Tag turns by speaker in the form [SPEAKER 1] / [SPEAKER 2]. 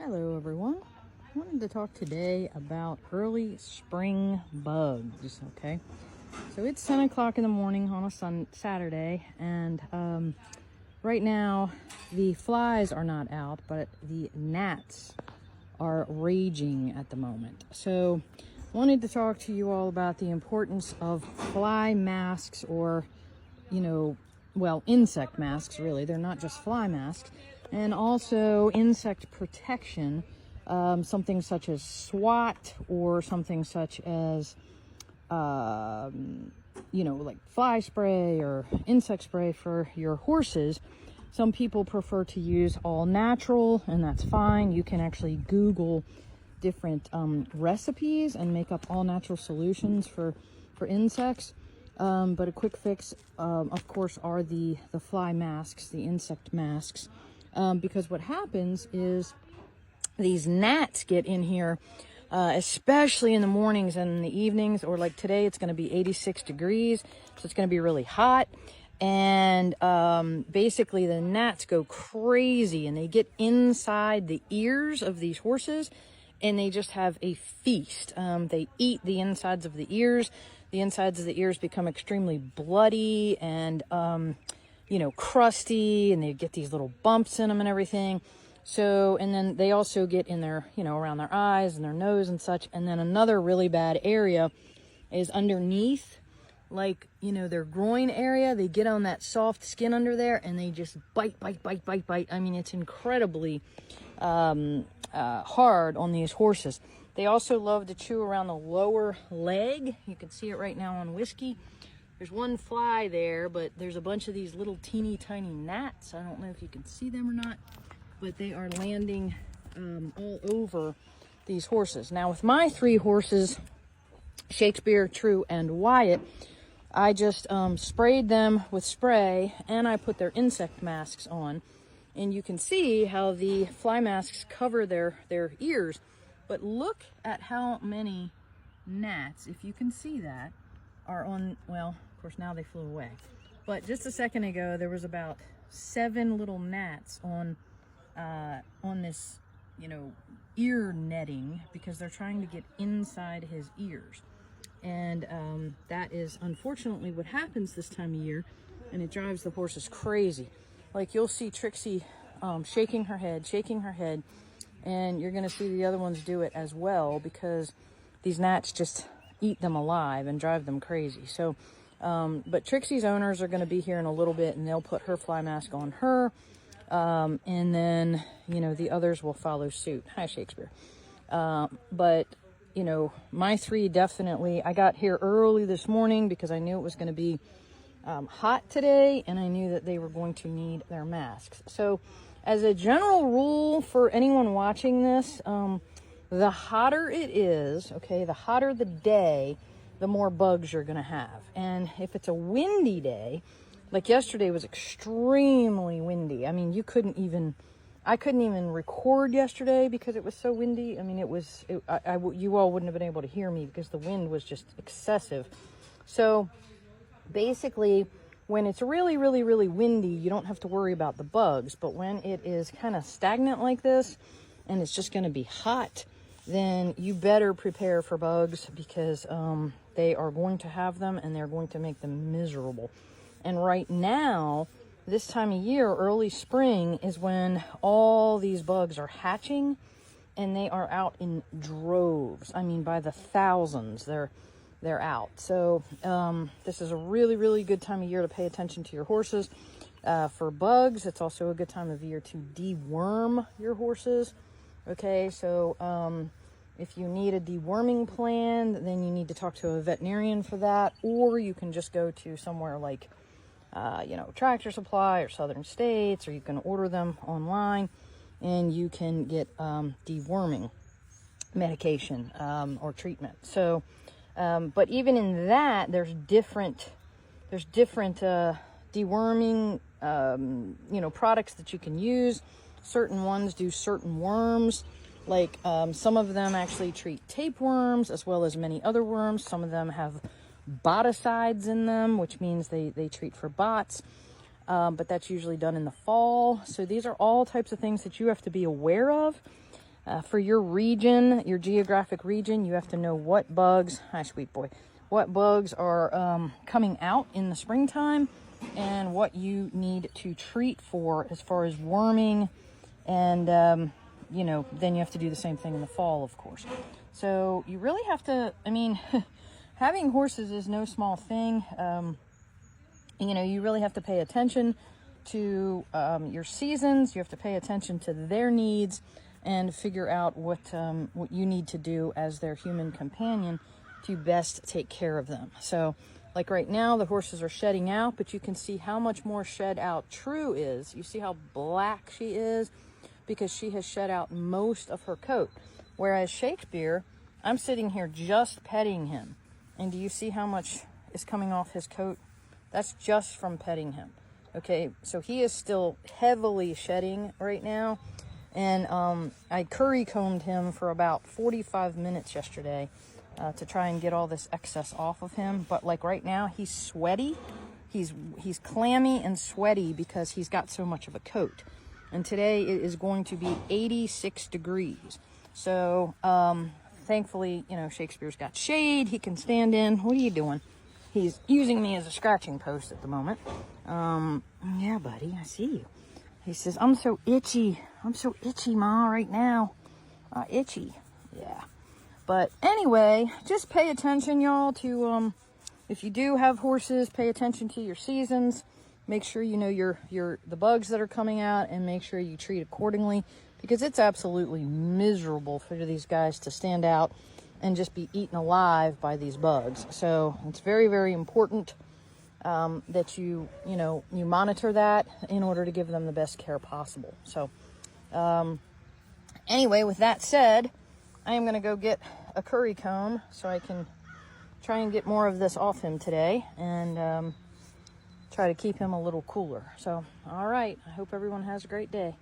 [SPEAKER 1] Hello everyone. I wanted to talk today about early spring bugs, okay? So it's 10 o'clock in the morning on a Saturday, and right now the flies are not out, but the gnats are raging at the moment. So I wanted to talk to you all about the importance of fly masks, or, insect masks, really. They're not just fly masks. And also insect protection, something such as SWAT, or something such as, like fly spray or insect spray for your horses. Some people prefer to use all natural, and that's fine. You can actually Google different recipes and make up all natural solutions for insects. But a quick fix, of course, are the fly masks, the insect masks. Because what happens is these gnats get in here, especially in the mornings and in the evenings, or like today, it's going to be 86 degrees. So it's going to be really hot. And basically the gnats go crazy and they get inside the ears of these horses and they just have a feast. They eat the insides of the ears. The insides of the ears become extremely bloody and, crusty, and they get these little bumps in them and everything. So, and then they also get in their, around their eyes and their nose and such. And then another really bad area is underneath, like, their groin area. They get on that soft skin under there and they just bite. I mean, it's incredibly hard on these horses. They also love to chew around the lower leg. You can see it right now on Whiskey. There's one fly there, but there's a bunch of these little teeny tiny gnats. I don't know if you can see them or not, but they are landing all over these horses. Now with my three horses, Shakespeare, True, and Wyatt, I just sprayed them with spray, and I put their insect masks on. And you can see how the fly masks cover their ears. But look at how many gnats, if you can see that, are on, well, of course now they flew away. But just a second ago, there was about 7 little gnats on this, ear netting, because they're trying to get inside his ears. And that is unfortunately what happens this time of year, and it drives the horses crazy. Like, you'll see Trixie shaking her head, and you're going to see the other ones do it as well, because these gnats just eat them alive and drive them crazy. So, but Trixie's owners are going to be here in a little bit, and they'll put her fly mask on her, and then, the others will follow suit. Hi, Shakespeare. But, my three definitely, I got here early this morning because I knew it was going to be hot today, and I knew that they were going to need their masks. So, as a general rule for anyone watching this, the hotter it is, okay, the hotter the day, the more bugs you're going to have. And if it's a windy day, like yesterday was extremely windy. I mean, I couldn't even record yesterday because it was so windy. I mean, you all wouldn't have been able to hear me because the wind was just excessive. So basically, when it's really, really, really windy, you don't have to worry about the bugs. But when it is kind of stagnant like this, and it's just going to be hot, then you better prepare for bugs, because they are going to have them, and they're going to make them miserable. And right now, this time of year, early spring, is when all these bugs are hatching, and they are out in droves. I mean, by the thousands, they're out. So this is a really, really good time of year to pay attention to your horses for bugs. It's also a good time of year to deworm your horses. Okay, so if you need a deworming plan, then you need to talk to a veterinarian for that, or you can just go to somewhere like, Tractor Supply or Southern States, or you can order them online, and you can get deworming medication or treatment. So, but even in that, there's different deworming, products that you can use. Certain ones do certain worms. Like some of them actually treat tapeworms as well as many other worms. Some of them have boticides in them, which means they treat for bots. But that's usually done in the fall. So these are all types of things that you have to be aware of. For your region, your geographic region, you have to know what bugs, hi sweet boy, what bugs are coming out in the springtime and what you need to treat for as far as worming. And, you know, then you have to do the same thing in the fall, of course. So you really have to, I mean, having horses is no small thing. You know, you really have to pay attention to your seasons. You have to pay attention to their needs and figure out what you need to do as their human companion to best take care of them. So, like right now, the horses are shedding out, but you can see how much more shed out True is. You see how black she is because she has shed out most of her coat. Whereas Shakespeare, I'm sitting here just petting him. And do you see how much is coming off his coat? That's just from petting him. Okay, so he is still heavily shedding right now. And I curry combed him for about 45 minutes yesterday to try and get all this excess off of him. But like right now, he's sweaty. He's clammy and sweaty because he's got so much of a coat. And today it is going to be 86 degrees. So thankfully, you know, Shakespeare's got shade he can stand in. What are you doing? He's using me as a scratching post at the moment. Yeah, buddy, I see you. He says, I'm so itchy. I'm so itchy, Ma, right now. Itchy. Yeah. But anyway, just pay attention, y'all, to, if you do have horses, pay attention to your seasons. Make sure you know the bugs that are coming out and make sure you treat accordingly, because it's absolutely miserable for these guys to stand out and just be eaten alive by these bugs. So it's very, very important that you monitor that in order to give them the best care possible. So anyway, with that said, I am going to go get a curry comb so I can try and get more of this off him today and try to keep him a little cooler. So, all right, I hope everyone has a great day.